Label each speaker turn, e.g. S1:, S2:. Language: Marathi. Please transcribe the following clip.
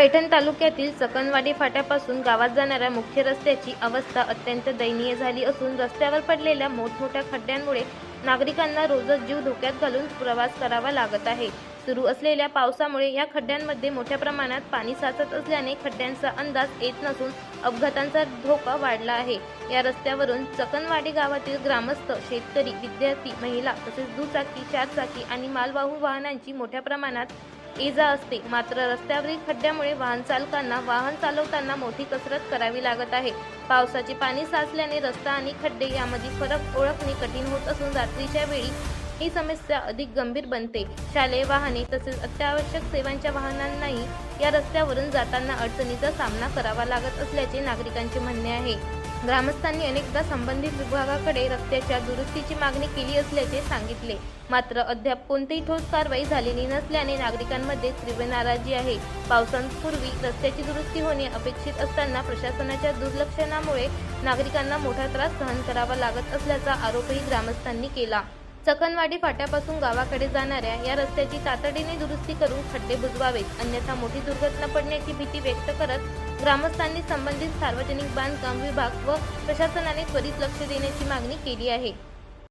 S1: पैठण तालुक्यातील चकनवाडी फाट्यापासून गावात जाणाऱ्या मुख्य रस्त्याची अवस्था अत्यंत दयनीय झाली असून रस्त्यावर पडलेल्या मोठमोठ्या खड्ड्यांमुळे नागरिकांना रोजच जीव धोक्यात घालून प्रवास करावा लागत आहे। सुरू असलेल्या पावसामुळे या खड्ड्यांमध्ये मोठ्या प्रमाणात पाणी साचत असल्याने खड्ड्यांचा अंदाज येत नसून अपघातांचा धोका वाढला आहे। या रस्त्यावरून चकनवाडी गावातील ग्रामस्थ, शेतकरी, विद्यार्थी, महिला तसेच दुचाकी, चारचाकी आणि मालवाहू वाहनांची मोठ्या प्रमाणात ये-जा असते। मात्र रस्त्यावरील खड्ड्यामुळे वाहन चालकांना वाहन चालवताना मोठी कसरत करावी लागत आहे। पावसाचे पाणी साचल्याने रस्ता आणि खड्डे यामध्ये फरक ओळखणे कठीण होत असून रात्रीच्या वेळी ही समस्या अधिक गंभीर बनते। शालेय वाहने तसेच अत्यावश्यक सेवांच्या वाहनांनाही या रस्त्यावरून जाताना अडचणीचा सामना करावा लागत असल्याचे नागरिकांचे म्हणणे आहे। ग्रामस्थांनी अनेकदा संबंधित विभागाकडे रस्त्याच्या दुरुस्तीची मागणी केली असल्याचे सांगितले, मात्र अद्याप कोणतीही ठोस कारवाई झालेली नसल्याने नागरिकांमध्ये तीव्र नाराजी आहे। पावसांपूर्वी रस्त्याची दुरुस्ती होणे अपेक्षित असताना प्रशासनाच्या दुर्लक्षणामुळे नागरिकांना मोठा त्रास सहन करावा लागत असल्याचा आरोपही ग्रामस्थांनी केला। चकनवाडी फाट्यापासून गावाकडे जाणाऱ्या या रस्त्याची तातडीने दुरुस्ती करून खड्डे बुजवावेत, अन्यथा मोठी दुर्घटना पडण्याची भीती व्यक्त करत ग्रामस्थांनी संबंधित सार्वजनिक बांधकाम विभाग व प्रशासनाने त्वरित लक्ष देण्याची मागणी केली आहे।